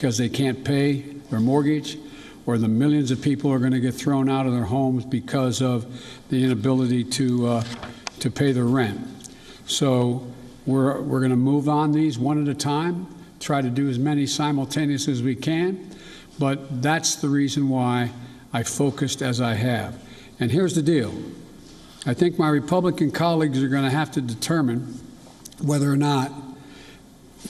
because they can't pay their mortgage, or the millions of people are going to get thrown out of their homes because of the inability to pay their rent. So we're going to move on these one at a time, try to do as many simultaneously as we can, but that's the reason why I focused as I have. And here's the deal. I think my Republican colleagues are going to have to determine whether or not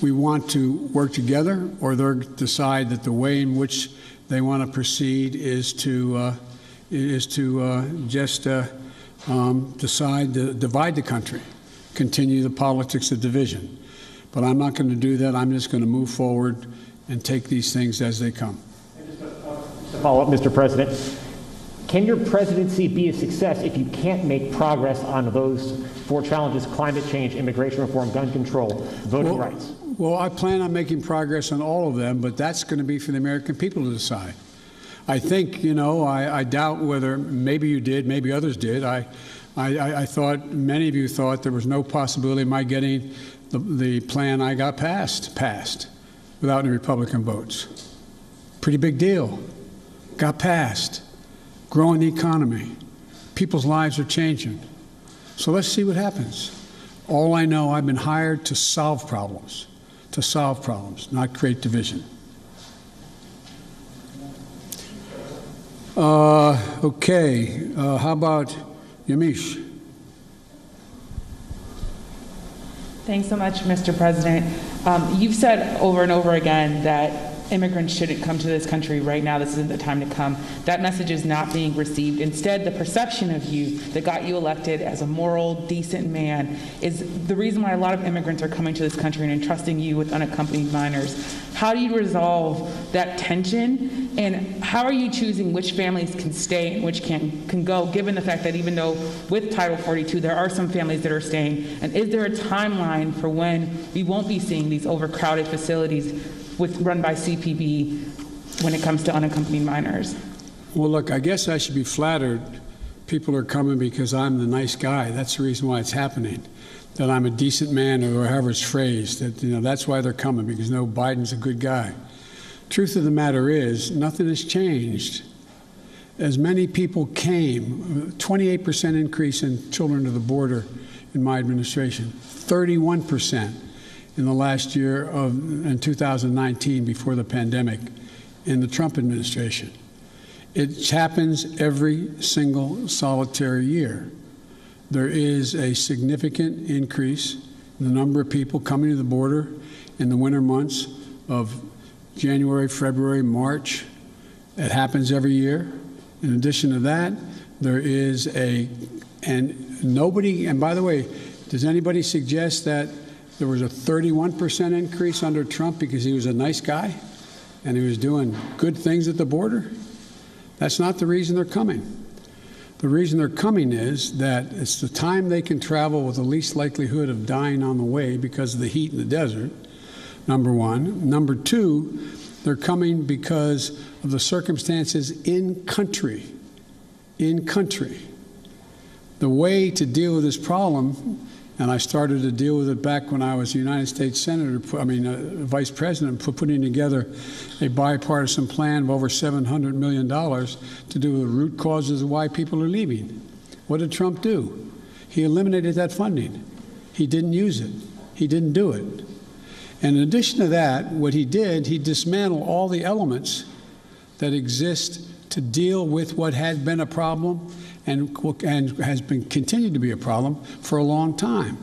we want to work together, or they'll decide that the way in which they want to proceed is to just decide to divide the country, continue the politics of division. But I'm not going to do that. I'm just going to move forward and take these things as they come. And just to follow up, Mr. President, can your presidency be a success if you can't make progress on those four challenges: climate change, immigration reform, gun control, voting rights? Well, I plan on making progress on all of them, but that's going to be for the American people to decide. I think, I doubt whether, maybe you did, maybe others did. I thought, many of you thought there was no possibility of my getting the plan I got passed without any Republican votes. Pretty big deal. Got passed. Growing the economy. People's lives are changing. So let's see what happens. All I know, I've been hired to solve problems, not create division. Okay, how about Yamiche? Thanks so much, Mr. President. You've said over and over again that immigrants shouldn't come to this country right now. This isn't the time to come. That message is not being received. Instead, the perception of you that got you elected as a moral, decent man is the reason why a lot of immigrants are coming to this country and entrusting you with unaccompanied minors. How do you resolve that tension? And how are you choosing which families can stay and which can go, given the fact that even though with Title 42, there are some families that are staying? And is there a timeline for when we won't be seeing these overcrowded facilities run by CPB when it comes to unaccompanied minors? Well, look, I guess I should be flattered. People are coming because I'm the nice guy. That's the reason why it's happening. That I'm a decent man, or however it's phrased. That that's why they're coming, because Biden's a good guy. Truth of the matter is, nothing has changed. As many people came, 28% increase in children to the border in my administration, 31% in the last year in 2019, before the pandemic, in the Trump administration. It happens every single solitary year. There is a significant increase in the number of people coming to the border in the winter months of January, February, March. It happens every year. In addition to that, there is and by the way, does anybody suggest that there was a 31% increase under Trump because he was a nice guy and he was doing good things at the border? That's not the reason they're coming. The reason they're coming is that it's the time they can travel with the least likelihood of dying on the way because of the heat in the desert, number one. Number two, they're coming because of the circumstances in country. In country. The way to deal with this problem, and I started to deal with it back when I was a United States Vice President, putting together a bipartisan plan of over $700 million to do with the root causes of why people are leaving. What did Trump do? He eliminated that funding. He didn't use it. He didn't do it. And in addition to that, what he did, he dismantled all the elements that exist to deal with what had been a problem and has been continued to be a problem for a long time.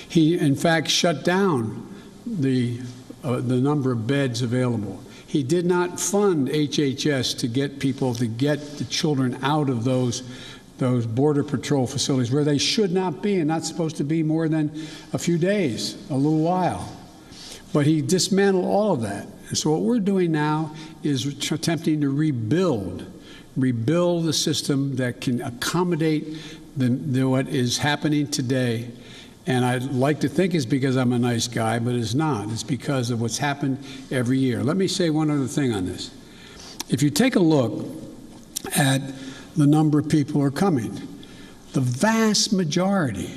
He, in fact, shut down the number of beds available. He did not fund HHS to get the children out of those Border Patrol facilities where they should not be and not supposed to be more than a few days, a little while. But he dismantled all of that. And so what we're doing now is attempting to rebuild the system that can accommodate what is happening today. And I'd like to think it's because I'm a nice guy, but it's not. It's because of what's happened every year. Let me say one other thing on this. If you take a look at the number of people who are coming, the vast majority,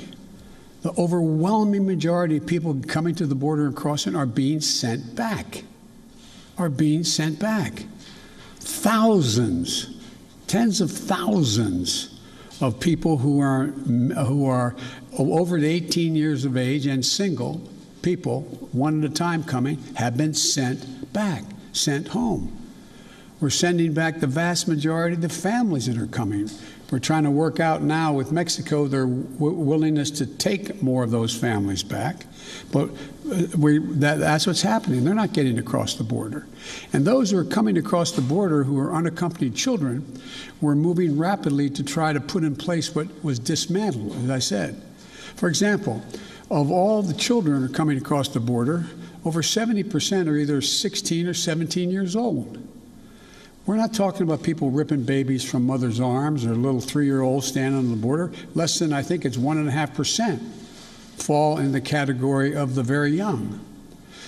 the overwhelming majority of people coming to the border and crossing are being sent back. are being sent back. Thousands, tens of thousands of people who are over 18 years of age and single people, one at a time coming, have been sent back, sent home. We're sending back the vast majority of the families that are coming. We're trying to work out now with Mexico their willingness to take more of those families back. But that's what's happening. They're not getting across the border. And those who are coming across the border who are unaccompanied children, we're moving rapidly to try to put in place what was dismantled, as I said. For example, of all the children who are coming across the border, over 70% are either 16 or 17 years old. We're not talking about people ripping babies from mother's arms or little 3-year-olds standing on the border. Less than, I think it's 1.5% fall in the category of the very young.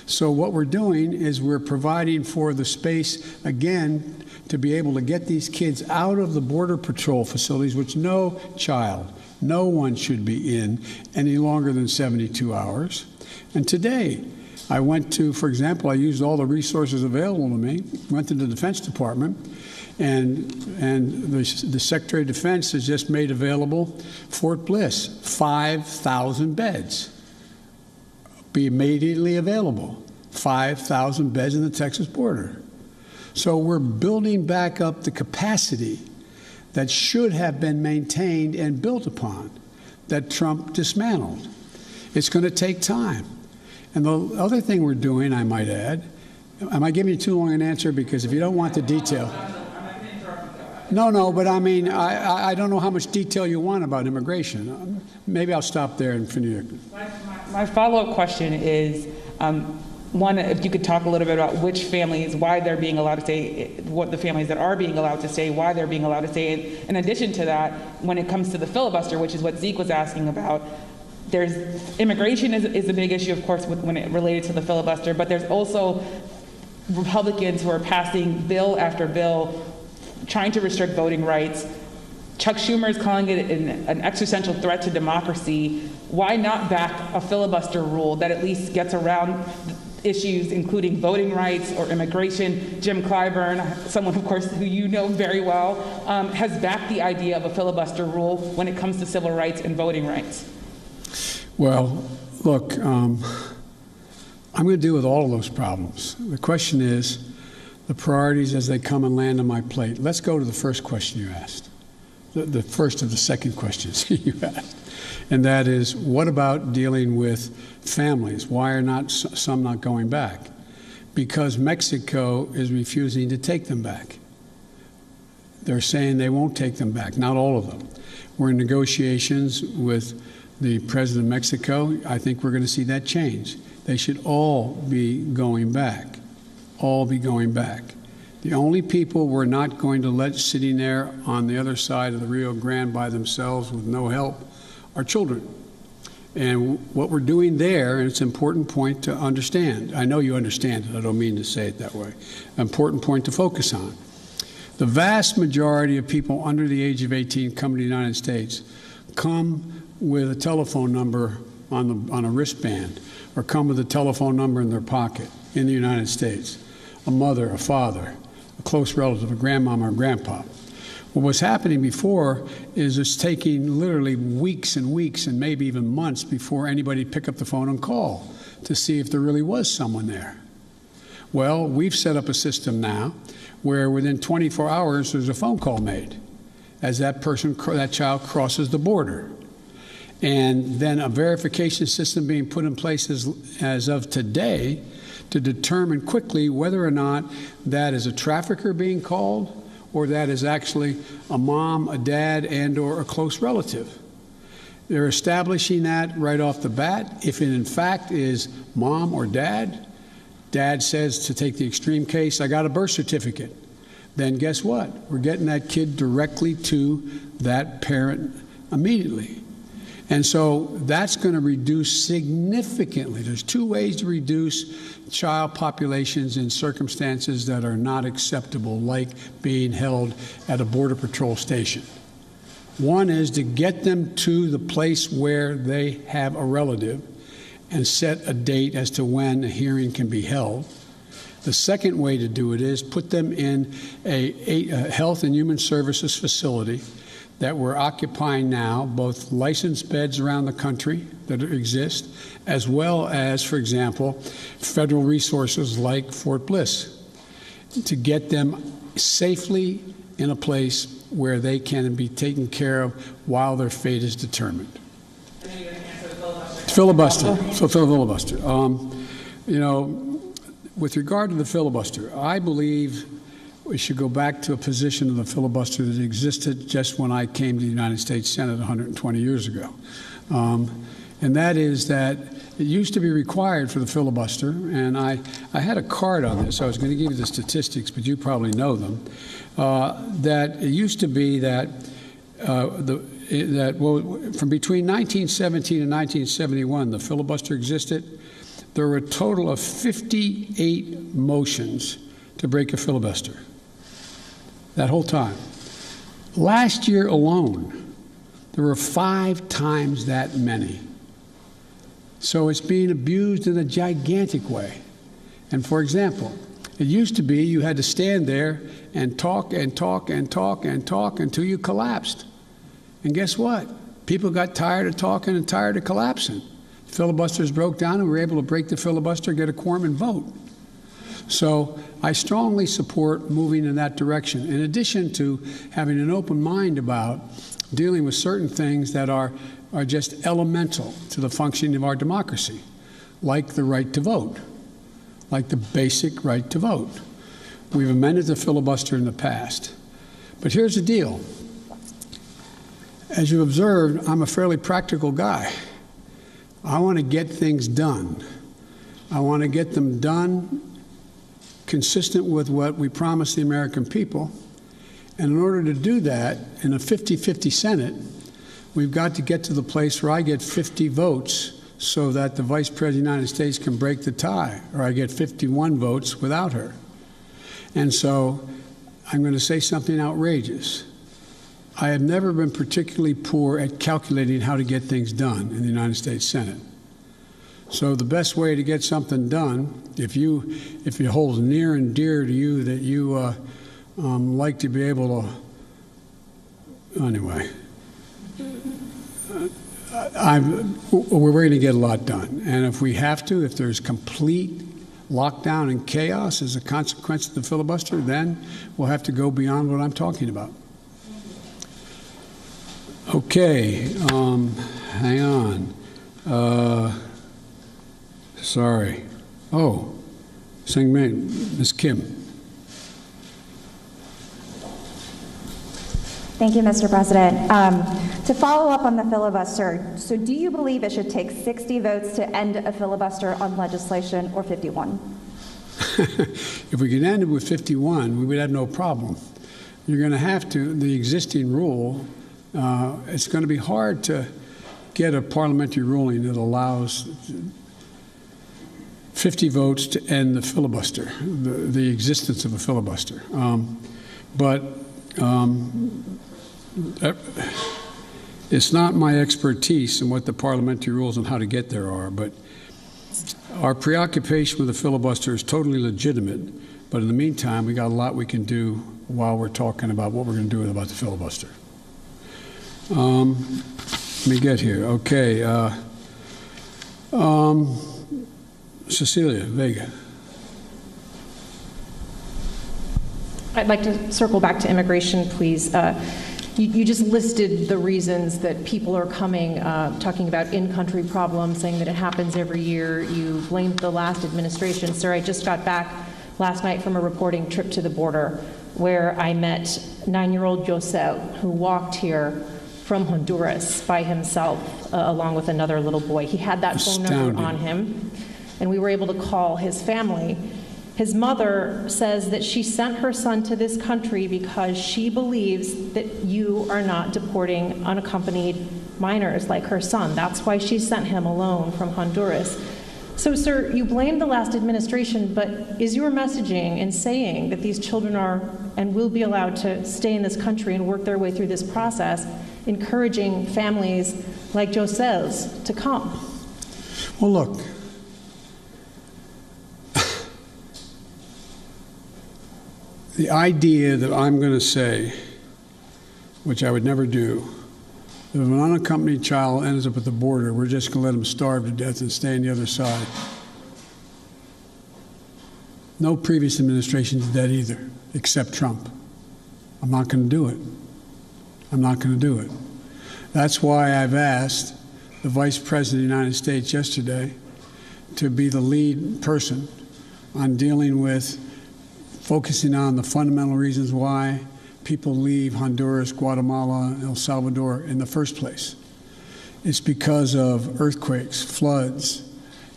So what we're doing is we're providing for the space, again, to be able to get these kids out of the Border Patrol facilities, which no child, no one should be in any longer than 72 hours. And today, I went to, for example, I used all the resources available to me, went to the Defense Department, and the Secretary of Defense has just made available Fort Bliss, 5,000 beds. Be immediately available, 5,000 beds in the Texas border. So we're building back up the capacity that should have been maintained and built upon, that Trump dismantled. It's going to take time. And the other thing we're doing, I might add, am I giving you too long an answer? Because if you don't want the detail. No, but I mean, I don't know how much detail you want about immigration. Maybe I'll stop there and finish. My follow-up question is, one, if you could talk a little bit about which families, why they're being allowed to stay, what the families that are being allowed to stay, why they're being allowed to stay. And in addition to that, when it comes to the filibuster, which is what Zeke was asking about, there's immigration is a big issue, of course, when it related to the filibuster, but there's also Republicans who are passing bill after bill trying to restrict voting rights. Chuck Schumer is calling it an existential threat to democracy. Why not back a filibuster rule that at least gets around issues including voting rights or immigration? Jim Clyburn, someone, of course, who you know very well, has backed the idea of a filibuster rule when it comes to civil rights and voting rights. Well, look, I'm going to deal with all of those problems. The question is the priorities as they come and land on my plate. Let's go to the first question you asked, the first of the second questions you asked, and that is, what about dealing with families? Why are not some not going back? Because Mexico is refusing to take them back. They're saying they won't take them back, not all of them. We're in negotiations with the president of Mexico. I think we're going to see that change. They should all be going back, all be going back. The only people we're not going to let sitting there on the other side of the Rio Grande by themselves with no help are children. And what we're doing there, and it's an important point to understand. I know you understand it. I don't mean to say it that way. Important point to focus on. The vast majority of people under the age of 18 come to the United States come with a telephone number on a wristband, or come with a telephone number in their pocket in the United States. A mother, a father, a close relative, a grandmama or grandpa. What was happening before is it's taking literally weeks and weeks and maybe even months before anybody pick up the phone and call to see if there really was someone there. Well, we've set up a system now where within 24 hours there's a phone call made as that child crosses the border. And then a verification system being put in place as of today to determine quickly whether or not that is a trafficker being called or that is actually a mom, a dad, and or a close relative. They're establishing that right off the bat. If it in fact is mom or dad, dad says, to take the extreme case, I got a birth certificate. Then guess what? We're getting that kid directly to that parent immediately. And so that's going to reduce significantly. There's two ways to reduce child populations in circumstances that are not acceptable, like being held at a Border Patrol station. One is to get them to the place where they have a relative and set a date as to when a hearing can be held. The second way to do it is put them in a health and human services facility that we're occupying now, both licensed beds around the country that exist, as well as, for example, federal resources like Fort Bliss, to get them safely in a place where they can be taken care of while their fate is determined. Filibuster. So filibuster. You know, with regard to the filibuster, I believe we should go back to a position of the filibuster that existed just when I came to the United States Senate 120 years ago. And that is that it used to be required for the filibuster, and I had a card on this. I was going to give you the statistics, but you probably know them, that it used to be that from between 1917 and 1971, the filibuster existed. There were a total of 58 motions to break a filibuster that whole time. Last year alone, there were 5 times that many. So it's being abused in a gigantic way. And for example, it used to be you had to stand there and talk and talk and talk and talk until you collapsed. And guess what? People got tired of talking and tired of collapsing. Filibusters broke down and we were able to break the filibuster, get a quorum and vote. So I strongly support moving in that direction, in addition to having an open mind about dealing with certain things that are just elemental to the functioning of our democracy, like the right to vote, like the basic right to vote. We've amended the filibuster in the past. But here's the deal. As you observed, I'm a fairly practical guy. I want to get things done. I want to get them done consistent with what we promised the American people. And in order to do that, in a 50-50 Senate, we've got to get to the place where I get 50 votes so that the Vice President of the United States can break the tie, or I get 51 votes without her. And so I'm going to say something outrageous. I have never been particularly poor at calculating how to get things done in the United States Senate. So the best way to get something done, if it holds near and dear to you that you like to be able to, anyway, we're going to get a lot done. And if we have to, if there's complete lockdown and chaos as a consequence of the filibuster, then we'll have to go beyond what I'm talking about. Okay, hang on. Sorry. Oh, Ms. Kim. Thank you, Mr. President. To follow up on the filibuster, so do you believe it should take 60 votes to end a filibuster on legislation or 51? If we could end it with 51, we would have no problem. You're going to have to, the existing rule, it's going to be hard to get a parliamentary ruling that allows 50 votes to end the filibuster, the existence of a filibuster. It's not my expertise in what the parliamentary rules and how to get there are, but our preoccupation with the filibuster is totally legitimate. But in the meantime, we got a lot we can do while we're talking about what we're going to do about the filibuster. Let me get here. Okay. Cecilia Vega. I'd like to circle back to immigration, please. You just listed the reasons that people are coming, talking about in-country problems, saying that it happens every year. You blamed the last administration. Sir, I just got back last night from a reporting trip to the border where I met 9-year-old Josel, who walked here from Honduras by himself, along with another little boy. He had that phone number on him, and we were able to call his family. His mother says that she sent her son to this country because she believes that you are not deporting unaccompanied minors like her son. That's why she sent him alone from Honduras. So, sir, you blame the last administration, but is your messaging in saying that these children are and will be allowed to stay in this country and work their way through this process, encouraging families like Josel's to come? Well, look, The idea that I'm going to say, which I would never do, that if an unaccompanied child ends up at the border, we're just going to let them starve to death and stay on the other side. No previous administration did that either, except Trump. I'm not going to do it. I'm not going to do it. That's why I've asked the Vice President of the United States yesterday to be the lead person on dealing with focusing on the fundamental reasons why people leave Honduras, Guatemala, El Salvador in the first place. It's because of earthquakes, floods.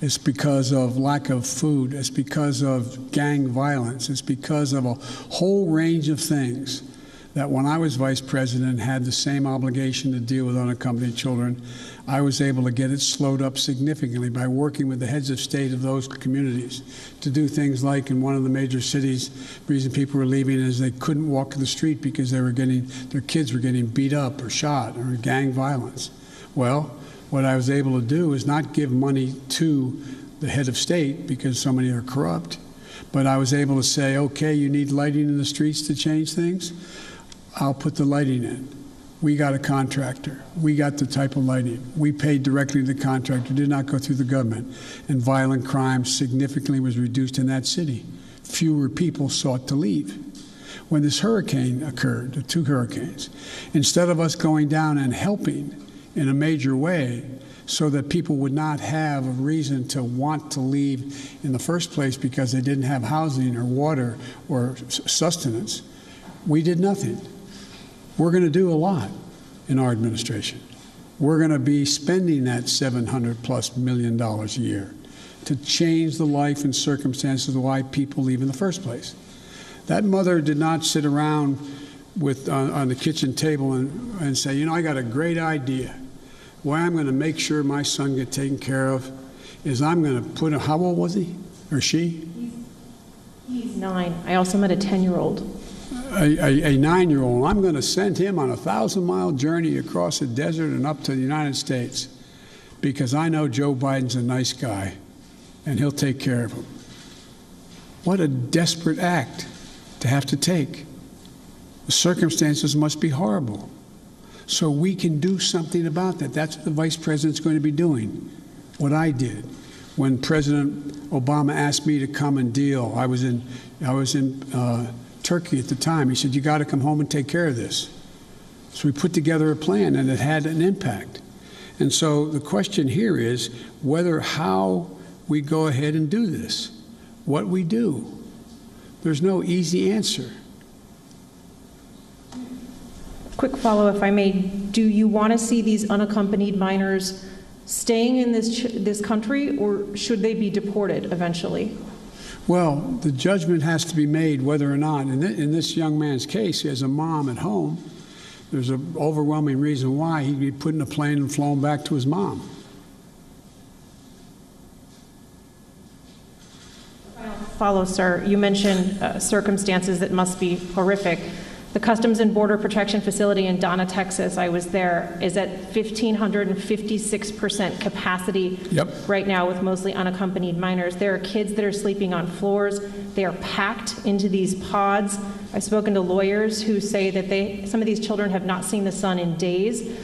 It's because of lack of food. It's because of gang violence. It's because of a whole range of things that when I was vice president and had the same obligation to deal with unaccompanied children, I was able to get it slowed up significantly by working with the heads of state of those communities to do things like in one of the major cities, the reason people were leaving is they couldn't walk the street because their kids were getting beat up or shot or gang violence. Well, what I was able to do is not give money to the head of state because so many are corrupt, but I was able to say, okay, you need lighting in the streets to change things? I'll put the lighting in. We got a contractor. We got the type of lighting. We paid directly to the contractor, did not go through the government. And violent crime significantly was reduced in that city. Fewer people sought to leave. When this hurricane occurred, the two hurricanes, instead of us going down and helping in a major way so that people would not have a reason to want to leave in the first place because they didn't have housing or water or sustenance, we did nothing. We're going to do a lot in our administration. We're going to be spending that $700+ million a year to change the life and circumstances of why people leave in the first place. That mother did not sit around on the kitchen table and say, you know, I got a great idea. Why I'm going to make sure my son gets taken care of is I'm going to put him, how old was he or she? He's 9. I also met a 10-year-old. A 9-year-old. I'm going to send him on a 1,000-mile journey across the desert and up to the United States because I know Joe Biden's a nice guy and he'll take care of him. What a desperate act to have to take. The circumstances must be horrible. So we can do something about that. That's what the vice president's going to be doing. What I did when President Obama asked me to come and deal. I was in Turkey at the time. He said, you got to come home and take care of this. So we put together a plan and it had an impact. And so the question here is how we go ahead and do this, what we do. There's no easy answer. Quick follow, if I may. Do you want to see these unaccompanied minors staying in this country, or should they be deported eventually? Well, the judgment has to be made whether or not, in this young man's case, he has a mom at home. There's an overwhelming reason why he'd be put in a plane and flown back to his mom. Follow, sir. You mentioned circumstances that must be horrific. The Customs and Border Protection Facility in Donna, Texas, I was there, is at 1,556% capacity right now with mostly unaccompanied minors. There are kids that are sleeping on floors. They are packed into these pods. I've spoken to lawyers who say that some of these children have not seen the sun in days.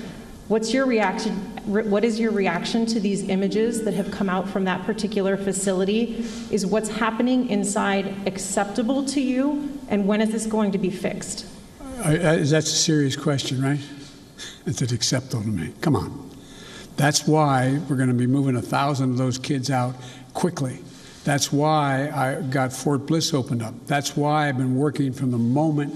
What's your reaction? What is your reaction to these images that have come out from that particular facility? Is what's happening inside acceptable to you? And when is this going to be fixed? That's a serious question, right? Is it acceptable to me? Come on. That's why we're going to be moving 1,000 of those kids out quickly. That's why I got Fort Bliss opened up. That's why I've been working from the moment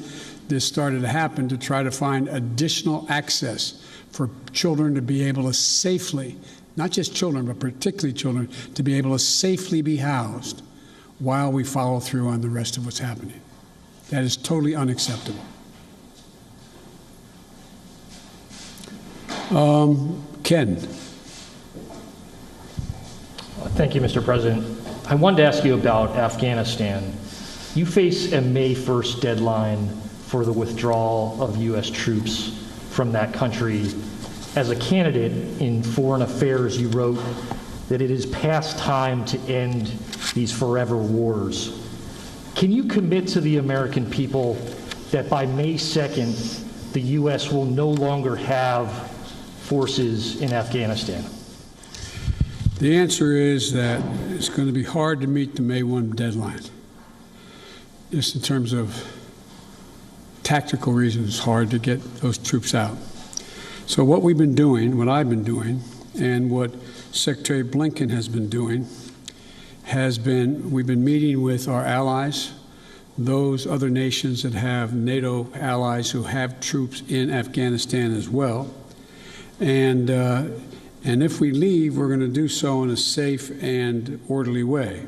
this started to happen to try to find additional access for children to be able to safely, not just children, but particularly children, to be able to safely be housed while we follow through on the rest of what's happening. That is totally unacceptable. Ken. Thank you, Mr. President. I wanted to ask you about Afghanistan. You face a May 1st deadline for the withdrawal of U.S. troops from that country. As a candidate in foreign affairs, you wrote that it is past time to end these forever wars. Can you commit to the American people that by May 2nd, the U.S. will no longer have forces in Afghanistan? The answer is that it's going to be hard to meet the May 1 deadline. Just in terms of tactical reasons, it's hard to get those troops out. So what we've been doing, what I've been doing, and what Secretary Blinken has been doing, we've been meeting with our allies, those other nations that have NATO allies who have troops in Afghanistan as well. And if we leave, we're going to do so in a safe and orderly way.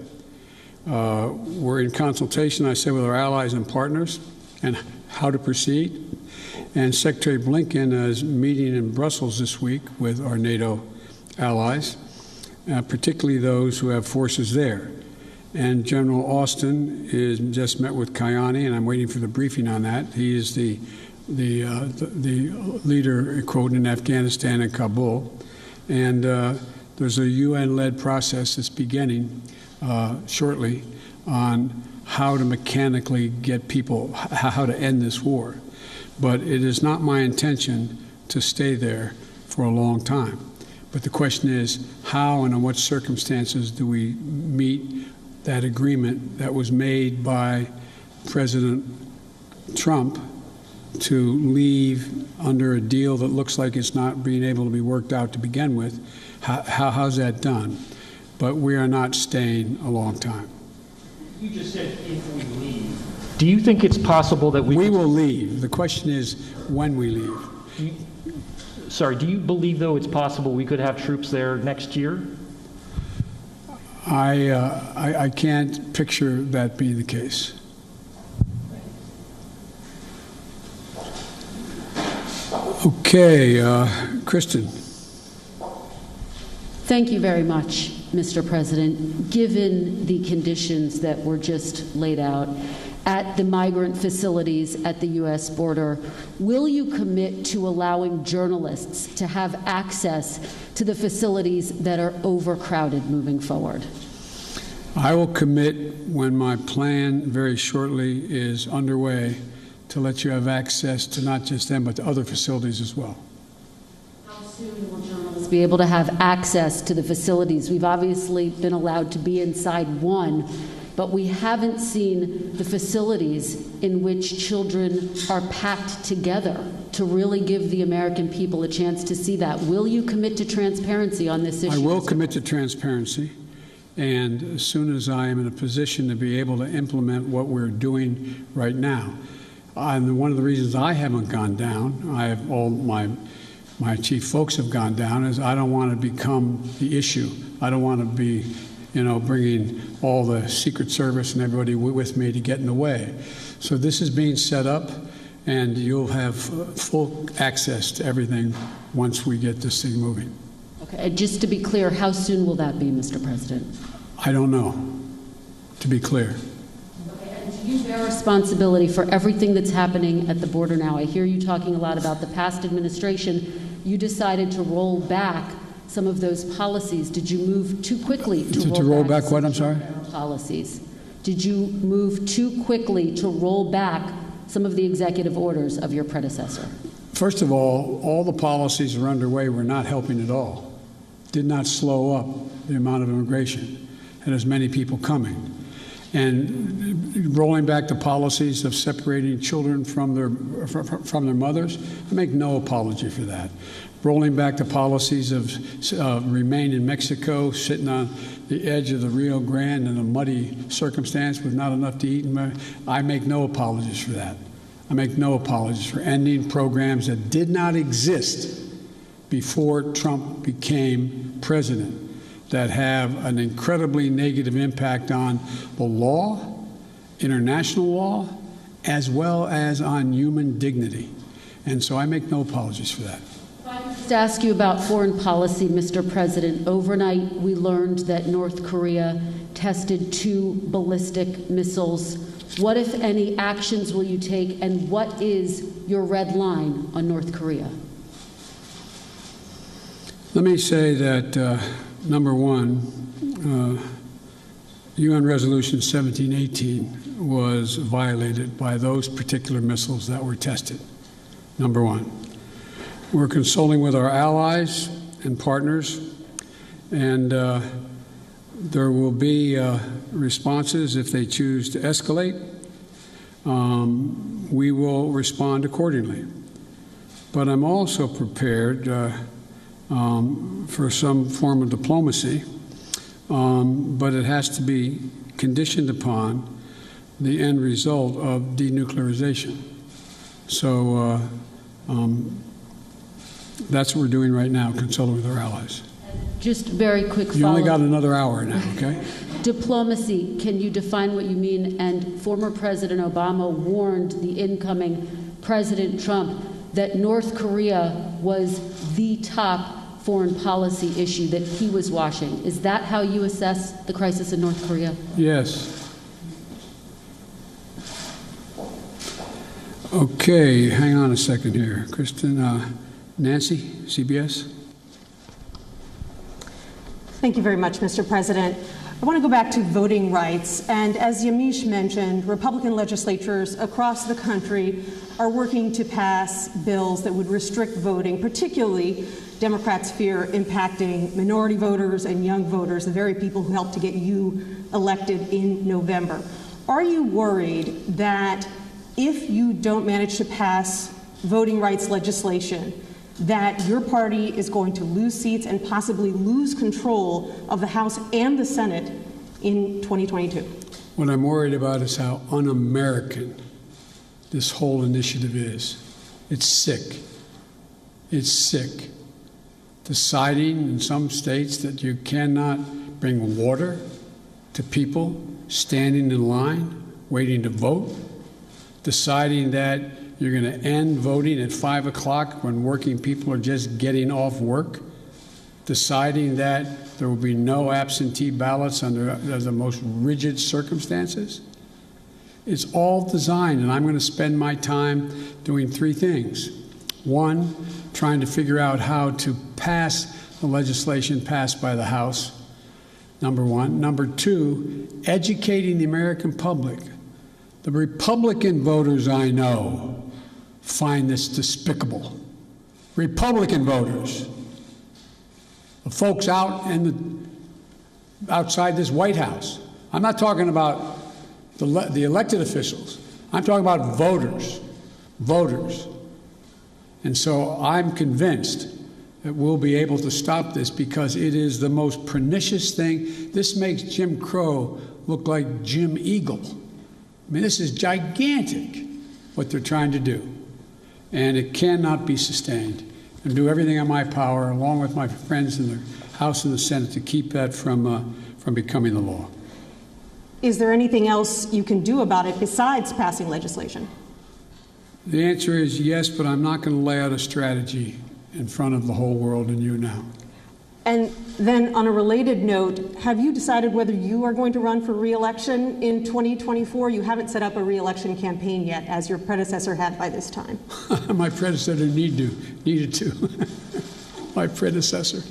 We're in consultation, I say, with our allies and partners and how to proceed. And Secretary Blinken is meeting in Brussels this week with our NATO allies, particularly those who have forces there. And General Austin is just met with Kayani, and I'm waiting for the briefing on that. He is the leader, quote, in Afghanistan and Kabul. And there's a UN-led process that's beginning shortly on how to mechanically get people, how to end this war. But it is not my intention to stay there for a long time. But the question is, how and in what circumstances do we meet that agreement that was made by President Trump to leave under a deal that looks like it's not being able to be worked out to begin with? How's that done? But we are not staying a long time. You just said if we leave. Do you think it's possible that we will leave? The question is when we leave. Do you believe, though, it's possible we could have troops there next year? I can't picture that being the case. Okay, Kristen. Thank you very much, Mr. President. Given the conditions that were just laid out at the migrant facilities at the U.S. border, will you commit to allowing journalists to have access to the facilities that are overcrowded moving forward? I will commit when my plan very shortly is underway to let you have access to not just them, but to other facilities as well. How soon will journalists be able to have access to the facilities? We've obviously been allowed to be inside one, but we haven't seen the facilities in which children are packed together to really give the American people a chance to see that. Will you commit to transparency on this issue? I will commit to transparency. And as soon as I am in a position to be able to implement what we're doing right now, and one of the reasons I haven't gone down, I have all my chief folks have gone down, is I don't want to become the issue. I don't want to be, bringing all the Secret Service and everybody with me to get in the way. So this is being set up, and you'll have full access to everything once we get this thing moving. Okay, and just to be clear, how soon will that be, Mr. President? I don't know, to be clear. Do you bear responsibility for everything that's happening at the border now? I hear you talking a lot about the past administration. You decided to roll back some of those policies. Did you move too quickly to roll back what? I'm sorry? Policies. Did you move too quickly to roll back some of the executive orders of your predecessor? First of all the policies that are underway were not helping at all. Did not slow up the amount of immigration and as many people coming. And rolling back the policies of separating children from their mothers, I make no apology for that. Rolling back the policies of remain in Mexico, sitting on the edge of the Rio Grande in a muddy circumstance with not enough to eat, I make no apologies for that. I make no apologies for ending programs that did not exist before Trump became president, that have an incredibly negative impact on the law, international law, as well as on human dignity. And so I make no apologies for that. To ask you about foreign policy, Mr. President, overnight we learned that North Korea tested 2 ballistic missiles. What, if any, actions will you take, and what is your red line on North Korea? Let me say that, number one, UN Resolution 1718 was violated by those particular missiles that were tested. Number one. We're consulting with our allies and partners, and there will be responses if they choose to escalate. We will respond accordingly. But I'm also prepared for some form of diplomacy, but it has to be conditioned upon the end result of denuclearization. So that's what we're doing right now, consulting with our allies. Just very quick follow-up. You only got another hour now, okay? Diplomacy, can you define what you mean? And former President Obama warned the incoming President Trump that North Korea was the top foreign policy issue that he was watching. Is that how you assess the crisis in North Korea? Yes. Okay, hang on a second here. Kristen, Nancy, CBS. Thank you very much, Mr. President. I want to go back to voting rights. And as Yamiche mentioned, Republican legislatures across the country are working to pass bills that would restrict voting, particularly Democrats fear impacting minority voters and young voters, the very people who helped to get you elected in November. Are you worried that if you don't manage to pass voting rights legislation, that your party is going to lose seats and possibly lose control of the House and the Senate in 2022? What I'm worried about is how un-American this whole initiative is. It's sick. It's sick. Deciding in some states that you cannot bring water to people standing in line, waiting to vote. Deciding that you're going to end voting at 5 o'clock when working people are just getting off work. Deciding that there will be no absentee ballots under the most rigid circumstances. It's all designed, and I'm going to spend my time doing three things. One, trying to figure out how to pass the legislation passed by the House, number one. Number two, educating the American public. The Republican voters I know find this despicable. Republican voters, the folks out outside this White House. I'm not talking about the elected officials. I'm talking about voters. And so I'm convinced that we'll be able to stop this because it is the most pernicious thing. This makes Jim Crow look like Jim Eagle. I mean, this is gigantic, what they're trying to do. And it cannot be sustained. And do everything in my power, along with my friends in the House and the Senate, to keep that from becoming the law. Is there anything else you can do about it besides passing legislation? The answer is yes, but I'm not going to lay out a strategy in front of the whole world and you now. And then on a related note, have you decided whether you are going to run for re-election in 2024? You haven't set up a re-election campaign yet, as your predecessor had by this time. My predecessor needed to. My predecessor.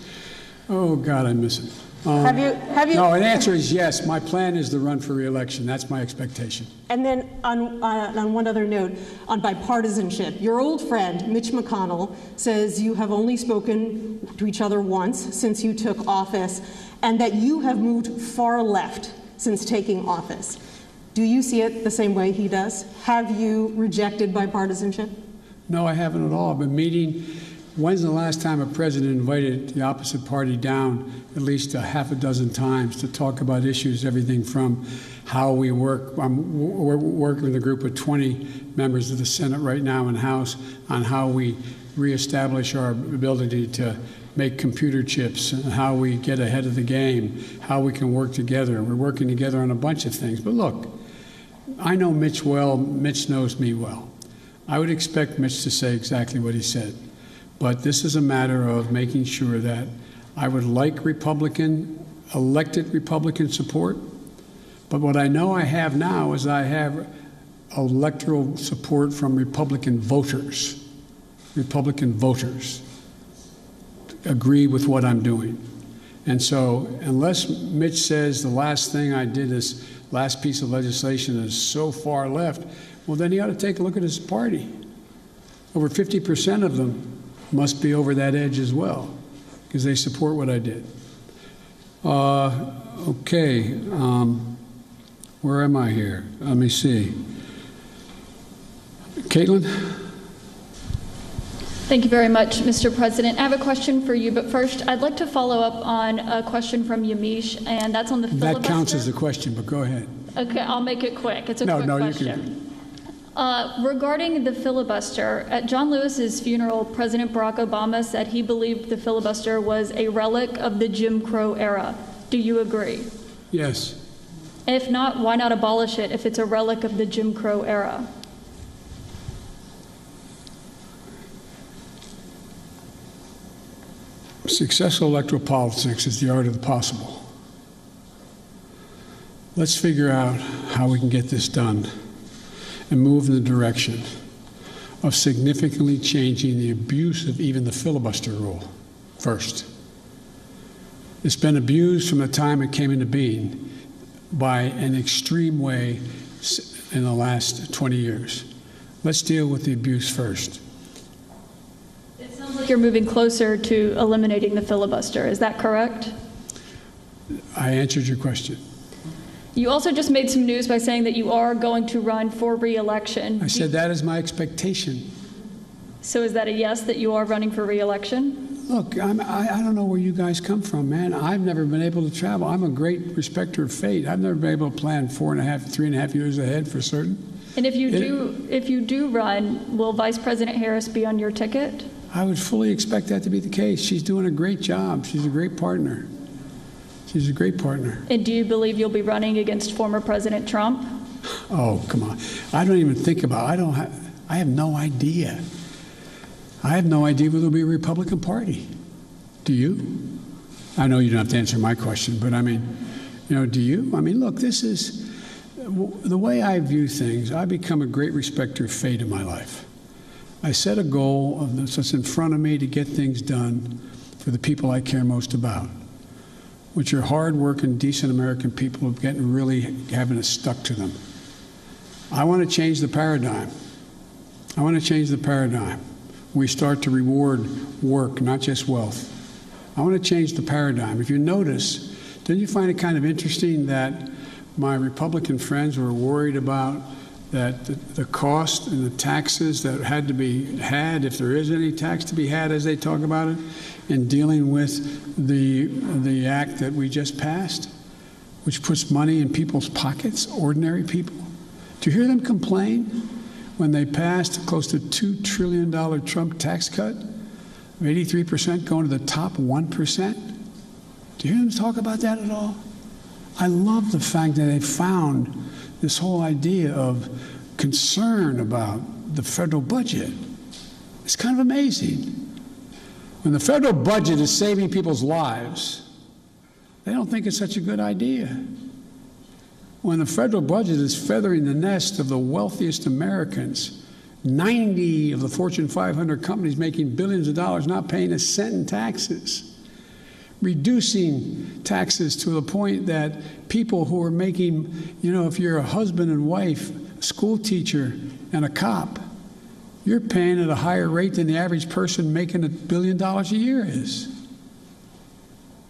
Oh, God, I miss it. Have you? No, the answer is yes. My plan is to run for re-election. That's my expectation. And then on one other note, on bipartisanship, your old friend, Mitch McConnell, says you have only spoken to each other once since you took office, and that you have moved far left since taking office. Do you see it the same way he does? Have you rejected bipartisanship? No, I haven't at all. I've been meeting. When's the last time a president invited the opposite party down at least a half a dozen times to talk about issues, everything from how we work. We're working with a group of 20 members of the Senate right now and House on how we reestablish our ability to make computer chips and how we get ahead of the game, how we can work together. We're working together on a bunch of things. But look, I know Mitch well. Mitch knows me well. I would expect Mitch to say exactly what he said. But this is a matter of making sure that I would like elected Republican support. But what I know I have now is I have electoral support from Republican voters. Republican voters agree with what I'm doing. And so unless Mitch says the last thing I did is last piece of legislation is so far left, well, then he ought to take a look at his party. Over 50% of them must be over that edge as well, because they support what I did. Okay, where am I here? Let me see. Caitlin? Thank you very much, Mr. President. I have a question for you, but first, I'd like to follow up on a question from Yamiche, and that's on the filibuster. That counts as a question, but go ahead. Okay, I'll make it quick. It's a quick question. You can. Regarding the filibuster, at John Lewis's funeral, President Barack Obama said he believed the filibuster was a relic of the Jim Crow era. Do you agree? Yes. If not, why not abolish it if it's a relic of the Jim Crow era? Successful electoral politics is the art of the possible. Let's figure out how we can get this done and move in the direction of significantly changing the abuse of even the filibuster rule first. It's been abused from the time it came into being by an extreme way in the last 20 years. Let's deal with the abuse first. It sounds like you're moving closer to eliminating the filibuster. Is that correct? I answered your question. You also just made some news by saying that you are going to run for re-election. I said that is my expectation. So is that a yes, that you are running for re-election? Look, I don't know where you guys come from, man. I've never been able to travel. I'm a great respecter of fate. I've never been able to plan 3.5 years ahead for certain. And if you do run, will Vice President Harris be on your ticket? I would fully expect that to be the case. She's doing a great job. She's a great partner. She's a great partner. And do you believe you'll be running against former President Trump? Oh, come on. I don't even think about it. I have no idea. I have no idea whether there'll be a Republican Party. Do you? I know you don't have to answer my question, but I mean, do you? I mean, look, this is the way I view things. I become a great respecter of fate in my life. I set a goal of that's in front of me to get things done for the people I care most about, which are hard-working, decent American people who really having it stuck to them. I want to change the paradigm. I want to change the paradigm. We start to reward work, not just wealth. I want to change the paradigm. If you notice, didn't you find it kind of interesting that my Republican friends were worried about that the cost and the taxes that had to be had, if there is any tax to be had as they talk about it, in dealing with the act that we just passed, which puts money in people's pockets, ordinary people? Do you hear them complain when they passed close to $2 trillion Trump tax cut, 83% going to the top 1%? Do you hear them talk about that at all? I love the fact that they found this whole idea of concern about the federal budget. It's kind of amazing. When the federal budget is saving people's lives, they don't think it's such a good idea. When the federal budget is feathering the nest of the wealthiest Americans, 90 of the Fortune 500 companies making billions of dollars not paying a cent in taxes, reducing taxes to the point that people who are making, if you're a husband and wife, a school teacher, and a cop, you're paying at a higher rate than the average person making $1 billion a year is.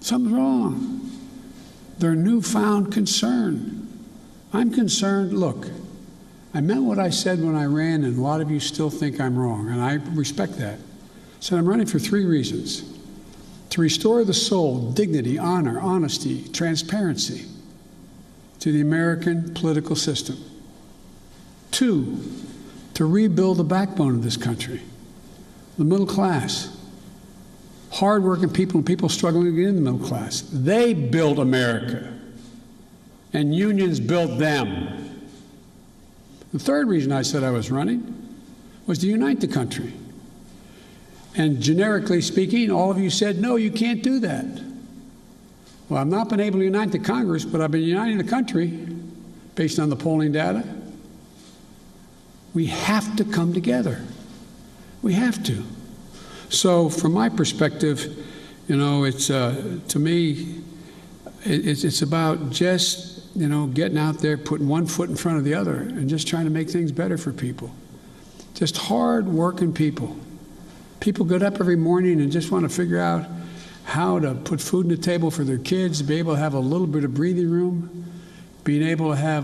Something's wrong. Their newfound concern. I'm concerned. Look, I meant what I said when I ran, and a lot of you still think I'm wrong, and I respect that. I said I'm running for 3 reasons. To restore the soul, dignity, honor, honesty, transparency to the American political system. 2, to rebuild the backbone of this country, the middle class, hardworking people and people struggling to get in the middle class. They built America, and unions built them. The 3rd reason I said I was running was to unite the country. And generically speaking, all of you said, no, you can't do that. Well, I've not been able to unite the Congress, but I've been uniting the country based on the polling data. We have to come together. We have to. So from my perspective, it's to me, it's about just getting out there, putting one foot in front of the other, and just trying to make things better for people. Just hard-working people. People get up every morning and just want to figure out how to put food on the table for their kids, be able to have a little bit of breathing room, being able to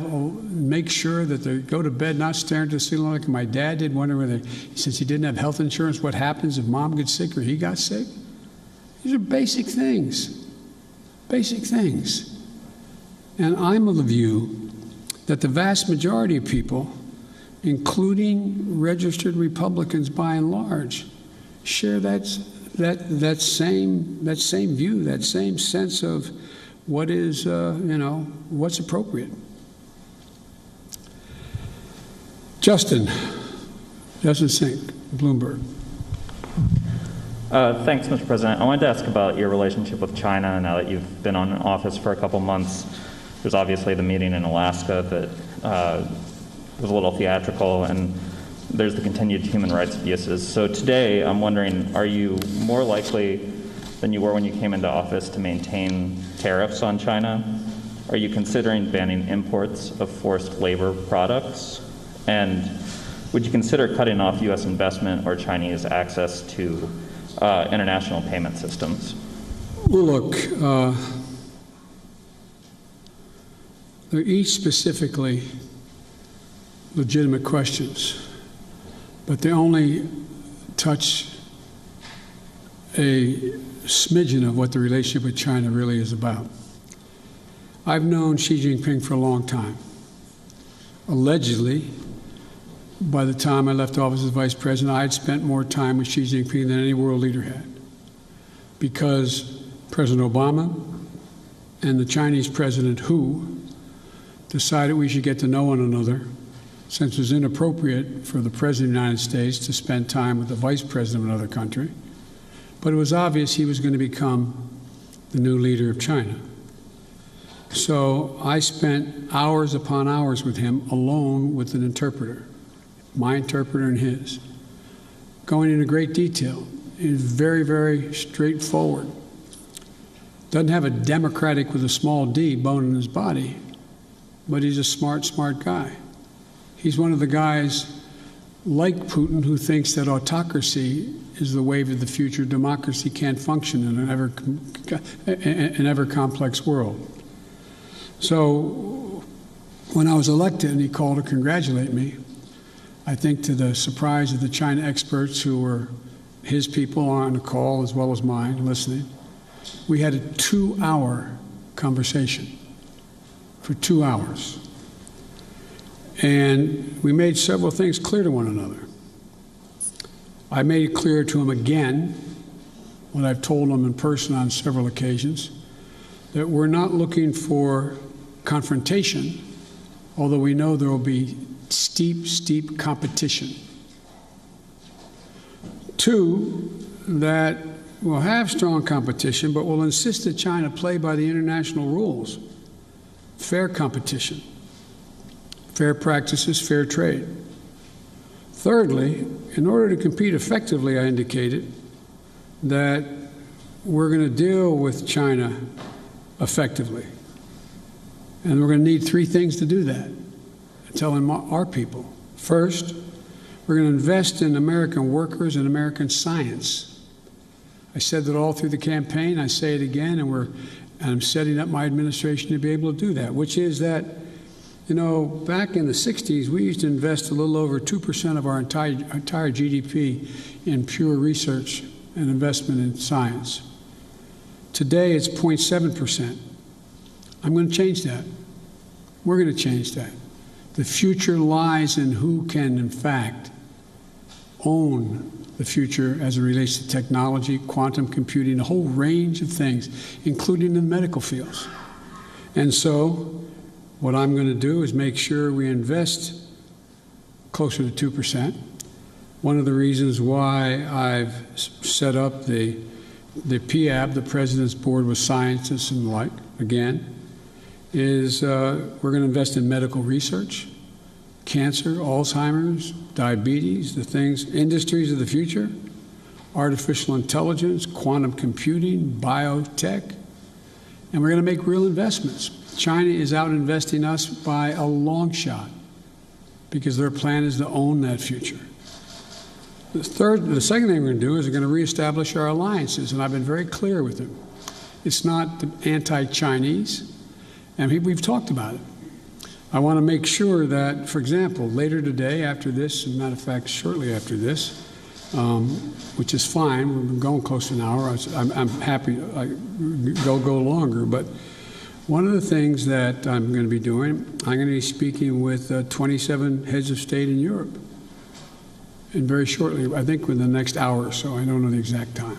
make sure that they go to bed not staring at the ceiling like my dad did, wondering since he didn't have health insurance, what happens if mom gets sick or he got sick. These are basic things. Basic things. And I'm of the view that the vast majority of people, including registered Republicans by and large, share that same view, that same sense of what is, what's appropriate. Justin Sink, Bloomberg. Thanks, Mr. President. I wanted to ask about your relationship with China now that you've been in office for a couple months. There's obviously the meeting in Alaska that was a little theatrical, and there's the continued human rights abuses. So today, I'm wondering, are you more likely than you were when you came into office to maintain tariffs on China? Are you considering banning imports of forced labor products? And would you consider cutting off U.S. investment or Chinese access to international payment systems? Well, look, they're each specifically legitimate questions, but they only touch a smidgen of what the relationship with China really is about. I've known Xi Jinping for a long time. Allegedly, by the time I left office as vice president, I had spent more time with Xi Jinping than any world leader had, because President Obama and the Chinese President Hu decided we should get to know one another, since it was inappropriate for the President of the United States to spend time with the Vice President of another country. But it was obvious he was going to become the new leader of China. So I spent hours upon hours with him alone with an interpreter, my interpreter and his, going into great detail. He's very, very straightforward. Doesn't have a Democratic with a small d bone in his body, but he's a smart guy. He's one of the guys like Putin who thinks that autocracy is the wave of the future. Democracy can't function in an ever complex world. So when I was elected and he called to congratulate me, I think to the surprise of the China experts who were his people on the call as well as mine listening, we had a 2-hour conversation for 2 hours. And we made several things clear to one another. I made it clear to him again, what I've told him in person on several occasions, that we're not looking for confrontation, although we know there will be steep competition. 2, that we'll have strong competition, but we'll insist that China play by the international rules. Fair competition, fair practices, fair trade. Thirdly, in order to compete effectively, I indicated that we're going to deal with China effectively. And we're going to need 3 things to do that, telling our people. First, we're going to invest in American workers and American science. I said that all through the campaign. I say it again, and I'm setting up my administration to be able to do that, which is that, back in the 60s, we used to invest a little over 2% of our entire GDP in pure research and investment in science. Today, it's 0.7%. I'm going to change that. We're going to change that. The future lies in who can, in fact, own the future as it relates to technology, quantum computing, a whole range of things, including the medical fields. And so what I'm going to do is make sure we invest closer to 2%. One of the reasons why I've set up the PAB, the President's Board with Scientists and the like, again, is we're going to invest in medical research, cancer, Alzheimer's, diabetes, the things, industries of the future, artificial intelligence, quantum computing, biotech. and we're going to make real investments. China is out investing us by a long shot because their plan is to own that future. The second thing we're going to do is we're going to reestablish our alliances, and I've been very clear with them. It's not anti-Chinese, and we've talked about it. I want to make sure that, for example, later today, after this, as a matter of fact, shortly after this, which is fine, we've been going close to an hour. I'm happy go longer, but one of the things that I'm going to be doing, I'm going to be speaking with 27 heads of state in Europe. And very shortly, I think within the next hour or so, I don't know the exact time.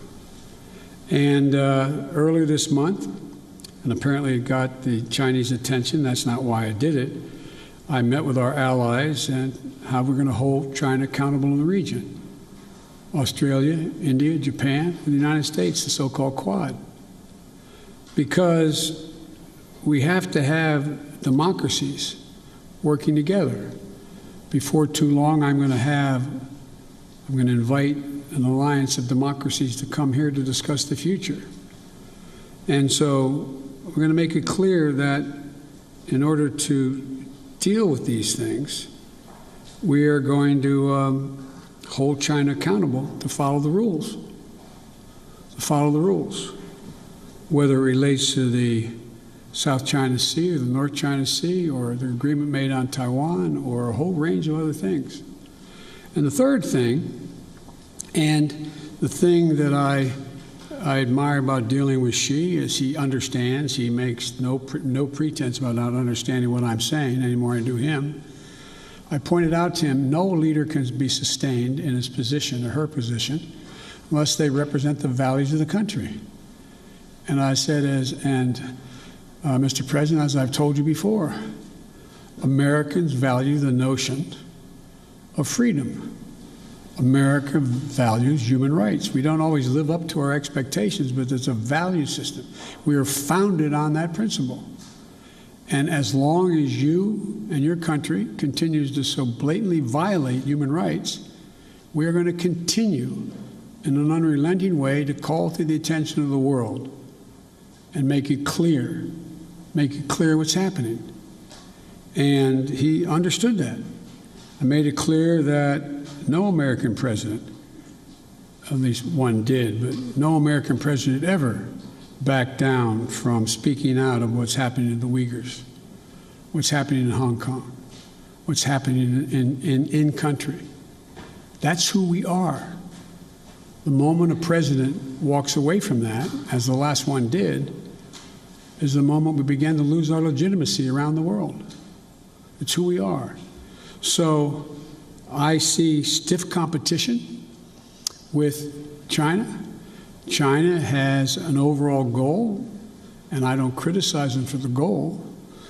And earlier this month, and apparently it got the Chinese attention, that's not why I did it, I met with our allies and how we're going to hold China accountable in the region. Australia, India, Japan, and the United States, the so-called Quad. Because we have to have democracies working together. Before too long, I'm going to invite an alliance of democracies to come here to discuss the future. And so we're going to make it clear that in order to deal with these things, we are going to hold China accountable to follow the rules. To follow the rules. Whether it relates to the South China Sea or the North China Sea or the agreement made on Taiwan or a whole range of other things. And the third thing, and the thing that I admire about dealing with Xi is he understands, he makes no pretense about not understanding what I'm saying any more than I do him. I pointed out to him no leader can be sustained in his position or her position unless they represent the values of the country. And I said, Mr. President, as I've told you before, Americans value the notion of freedom. America values human rights. We don't always live up to our expectations, but it's a value system. We are founded on that principle. And as long as you and your country continues to so blatantly violate human rights, we are going to continue in an unrelenting way to call to the attention of the world and make it clear what's happening. And he understood that. I made it clear that no American president, at least one did, but no American president ever backed down from speaking out of what's happening to the Uyghurs, what's happening in Hong Kong, what's happening in country. That's who we are. The moment a president walks away from that, as the last one did, is the moment we begin to lose our legitimacy around the world. It's who we are. So I see stiff competition with China. China has an overall goal, and I don't criticize them for the goal,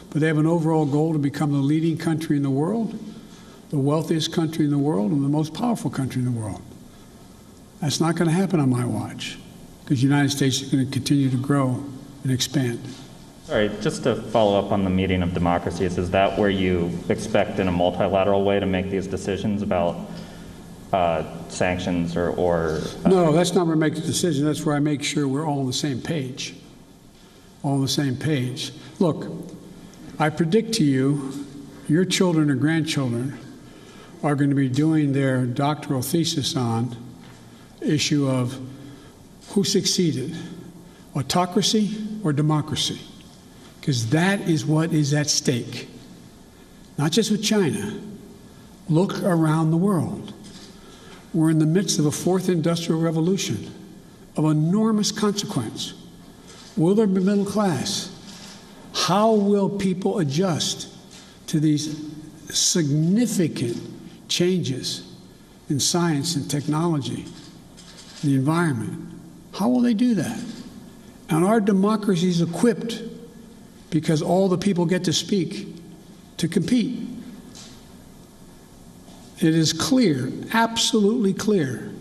but they have an overall goal to become the leading country in the world, the wealthiest country in the world, and the most powerful country in the world. That's not going to happen on my watch, because the United States is going to continue to grow and expand. All right, just to follow up on the meeting of democracies, is that where you expect in a multilateral way to make these decisions about sanctions or No, that's not where I make the decision. That's where I make sure we're all on the same page. All on the same page. Look, I predict to you, your children or grandchildren are going to be doing their doctoral thesis on the issue of who succeeded, autocracy or democracy. Because that is what is at stake. Not just with China. Look around the world. We're in the midst of a fourth industrial revolution of enormous consequence. Will there be middle class? How will people adjust to these significant changes in science and technology, the environment? How will they do that? And our democracy is equipped because all the people get to speak, to compete. It is clear, absolutely clear,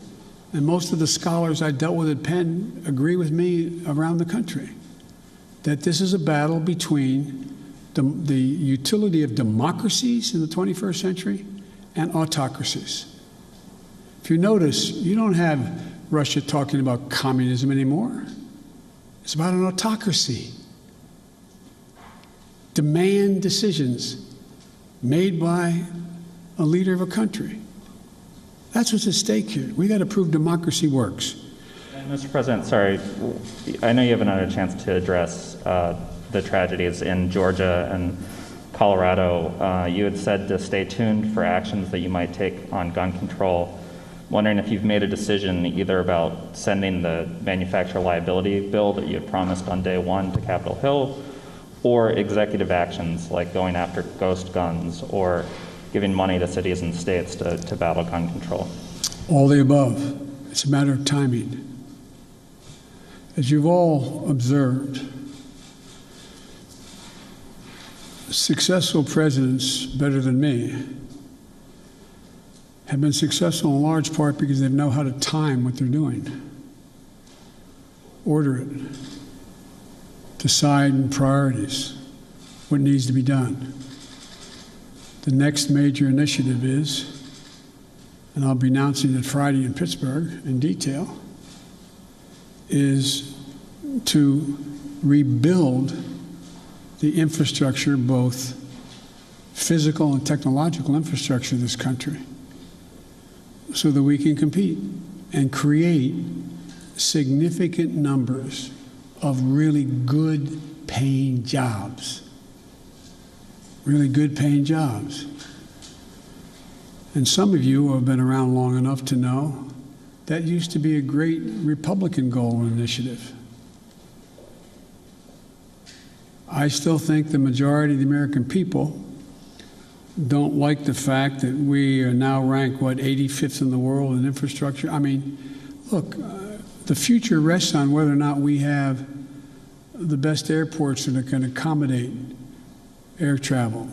and most of the scholars I dealt with at Penn agree with me around the country, that this is a battle between the utility of democracies in the 21st century and autocracies. If you notice, you don't have Russia talking about communism anymore. It's about an autocracy. demand decisions made by a leader of a country. That's what's at stake here. We got to prove democracy works. Mr. President, sorry, I know you haven't had a chance to address the tragedies in Georgia and Colorado. You had said to stay tuned for actions that you might take on gun control. Wondering if you've made a decision either about sending the manufacturer liability bill that you had promised on day one to Capitol Hill, or executive actions like going after ghost guns or giving money to cities and states to battle gun control. All the above. It's a matter of timing. As you've all observed, successful presidents, better than me, have been successful in large part because they know how to time what they're doing, order it, decide in priorities what needs to be done. The next major initiative is, and I'll be announcing it Friday in Pittsburgh in detail, is to rebuild the infrastructure, both physical and technological infrastructure of this country, so that we can compete and create significant numbers of really good paying jobs. Really good paying jobs. And some of you who have been around long enough to know that used to be a great Republican goal and initiative. I still think the majority of the American people don't like the fact that we are now ranked, 85th in the world in infrastructure. I mean, look, the future rests on whether or not we have the best airports that can accommodate air travel,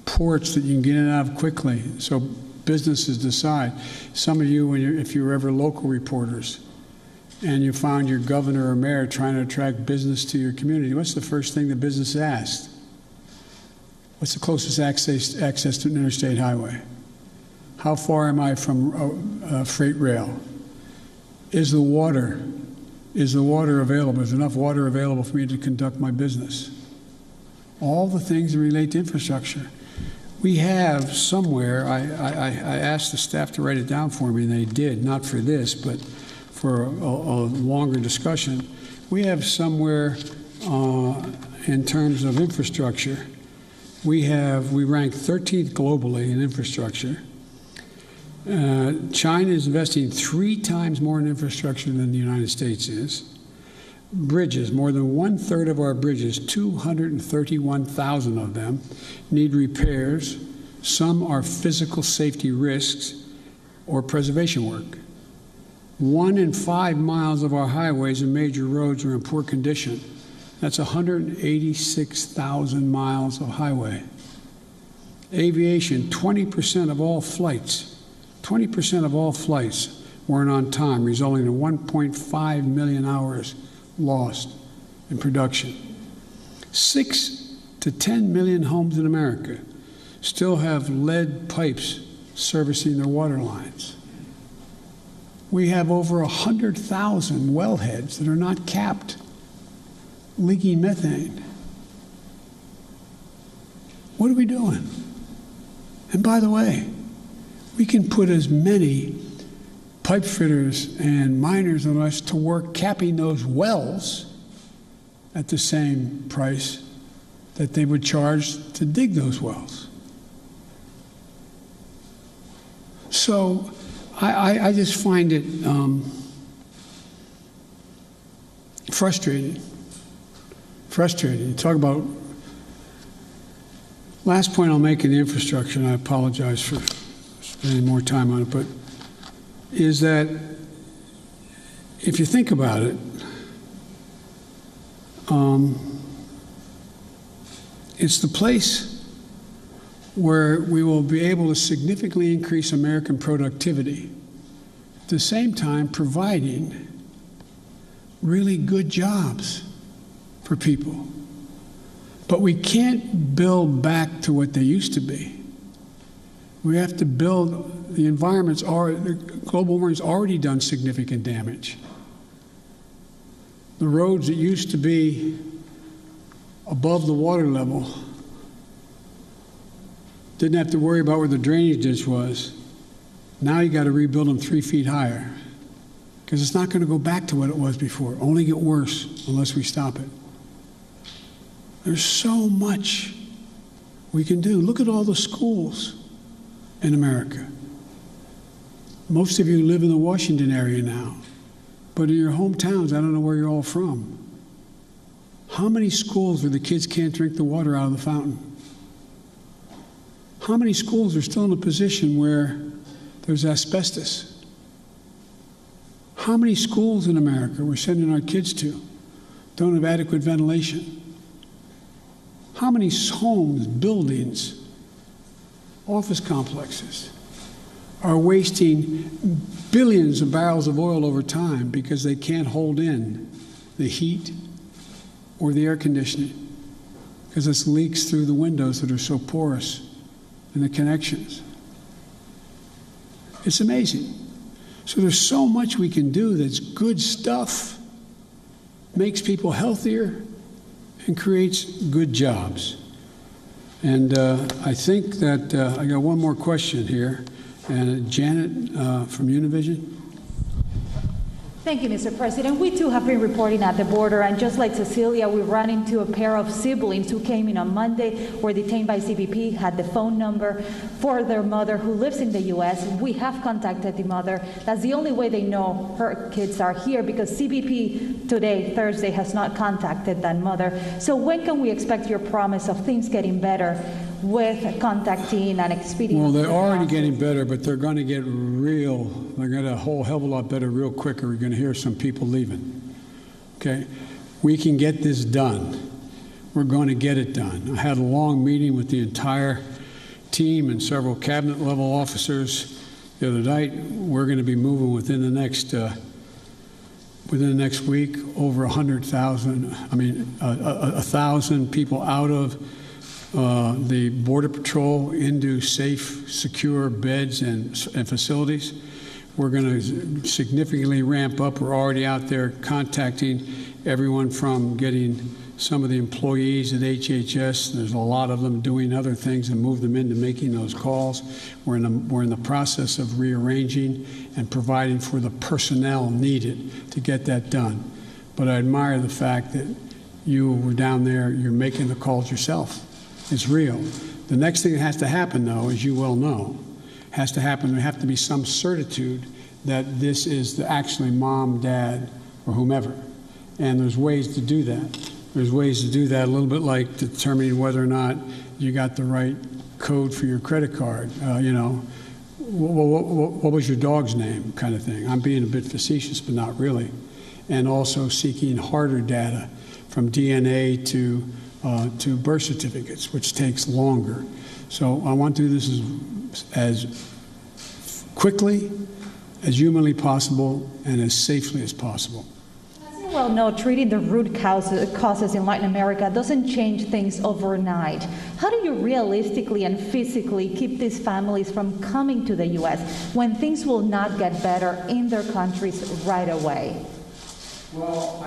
ports that you can get in and out of quickly so businesses decide. Some of you, if you were ever local reporters and you found your governor or mayor trying to attract business to your community, what's the first thing the business asked? What's the closest access to an interstate highway? How far am I from freight rail? Is the water available? Is enough water available for me to conduct my business? All the things that relate to infrastructure. We have somewhere, I asked the staff to write it down for me, and they did, not for this, but for a longer discussion. We have somewhere in terms of infrastructure, we rank 13th globally in infrastructure. China is investing 3 times more in infrastructure than the United States is. Bridges, more than 1/3 of our bridges, 231,000 of them, need repairs. Some are physical safety risks or preservation work. 1 in 5 miles of our highways and major roads are in poor condition. That's 186,000 miles of highway. Aviation, 20% of all flights weren't on time, resulting in 1.5 million hours lost in production. 6 to 10 million homes in America still have lead pipes servicing their water lines. We have over 100,000 wellheads that are not capped, leaking methane. What are we doing? And by the way, we can put as many pipe fitters and miners on us to work capping those wells at the same price that they would charge to dig those wells. So I just find it frustrating. You talk about, last point I'll make in the infrastructure, and I apologize for spending more time on it, but is that if you think about it, it's the place where we will be able to significantly increase American productivity, at the same time providing really good jobs for people. But we can't build back to what they used to be. We have to build, the global warming's already done significant damage. The roads that used to be above the water level Didn't have to worry about where the drainage ditch was. Now you got to rebuild them 3 feet higher because it's not going to go back to what it was before. Only get worse unless we stop it. There's so much we can do. Look at all the schools in America. Most of you live in the Washington area now, but in your hometowns, I don't know where you're all from. How many schools where the kids can't drink the water out of the fountain? How many schools are still in a position where there's asbestos? How many schools in America we're sending our kids to don't have adequate ventilation? How many homes, buildings, office complexes are wasting billions of barrels of oil over time because they can't hold in the heat or the air conditioning because it's leaks through the windows that are so porous and the connections? It's amazing. So there's so much we can do that's good stuff, makes people healthier, and creates good jobs. And I think that I got one more question here. And Janet from Univision. Thank you, Mr. President. We too have been reporting at the border, and just like Cecilia, we ran into a pair of siblings who came in on Monday, were detained by CBP, had the phone number for their mother who lives in the U.S. We have contacted the mother. That's the only way they know her kids are here, because CBP today, Thursday, has not contacted that mother. So when can we expect your promise of things getting better with contacting and expediting? Well, they're already getting better, but they're going to get real. They're going to a whole hell of a lot better real quick, or we're going to hear some people leaving. Okay? We can get this done. We're going to get it done. I had a long meeting with the entire team and several cabinet level officers the other night. We're going to be moving within the next week over 100,000. I mean, 1,000 people out of the Border Patrol into safe, secure beds and facilities. We're going to significantly ramp up. We're already out there contacting everyone from getting some of the employees at HHS. There's a lot of them doing other things and move them into making those calls. We're in the process of rearranging and providing for the personnel needed to get that done. But I admire the fact that you were down there, you're making the calls yourself. It's real. The next thing that has to happen, though, as you well know, has to happen. There have to be some certitude that this is actually mom, dad, or whomever. And there's ways to do that. There's ways to do that a little bit like determining whether or not you got the right code for your credit card. What was your dog's name, kind of thing. I'm being a bit facetious, but not really. And also seeking harder data from DNA to birth certificates, which takes longer. So I want to do this as quickly, as humanly possible, and as safely as possible. As you well know, treating the root causes in Latin America doesn't change things overnight. How do you realistically and physically keep these families from coming to the U.S. when things will not get better in their countries right away? Well,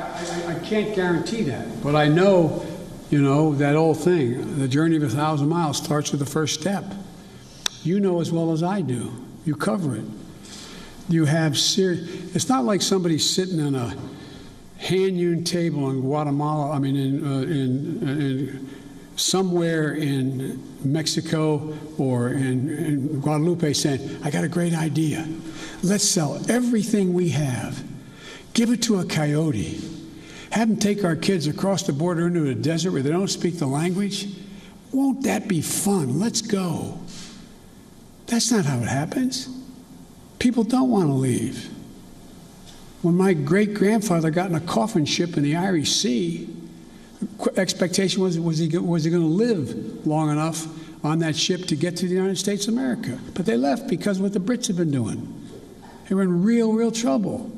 I can't guarantee that, but I know, that old thing, the journey of 1,000 miles starts with the first step. You know as well as I do. You cover it. You have it's not like somebody sitting on a hand-hewn table in Guatemala, in somewhere in Mexico or in Guadalupe saying, I got a great idea. Let's sell everything we have. Give it to a coyote. Have them take our kids across the border into a desert where they don't speak the language. Won't that be fun? Let's go. That's not how it happens. People don't want to leave. When my great-grandfather got in a coffin ship in the Irish Sea, the expectation was he going to live long enough on that ship to get to the United States of America. But they left because of what the Brits had been doing. They were in real trouble.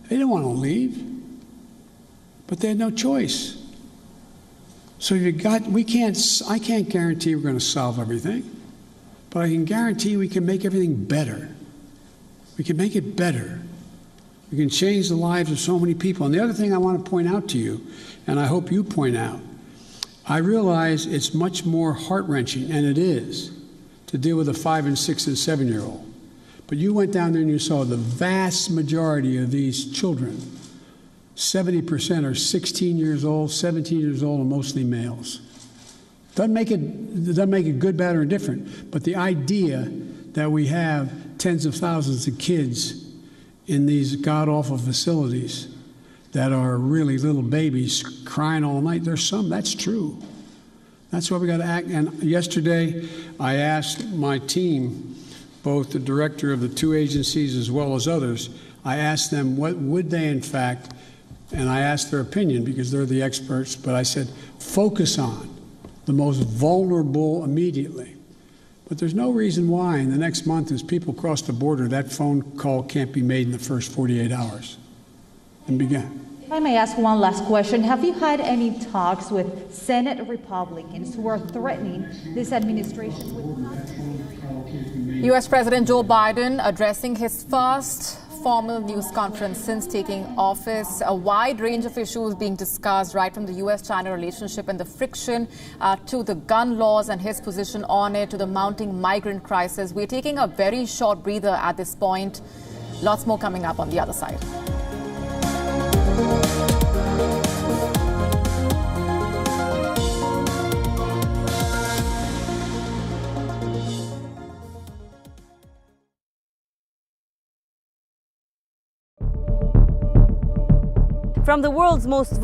They didn't want to leave, but they had no choice. So I can't guarantee we're going to solve everything, but I can guarantee we can make everything better. We can make it better. We can change the lives of so many people. And the other thing I want to point out to you, and I hope you point out, I realize it's much more heart-wrenching, and it is, to deal with a 5 and 6 and 7-year-old. But you went down there and you saw the vast majority of these children, 70% are 16 years old, 17 years old, and mostly males. Doesn't make it good, bad, or indifferent, but the idea that we have tens of thousands of kids in these god-awful facilities that are really little babies crying all night, that's true. That's why we got to act. And yesterday, I asked my team, both the director of the two agencies as well as others, I asked them what would they in fact, and I asked their opinion because they're the experts, but I said, focus on the most vulnerable immediately. But there's no reason why in the next month as people cross the border, that phone call can't be made in the first 48 hours and begin. If I may ask one last question, have you had any talks with Senate Republicans who are threatening this administration with U.S. President Joe Biden addressing his first formal news conference since taking office. A wide range of issues being discussed, right from the U.S.-China relationship and the friction to the gun laws and his position on it, to the mounting migrant crisis. We're taking a very short breather at this point. Lots more coming up on the other side. From the world's most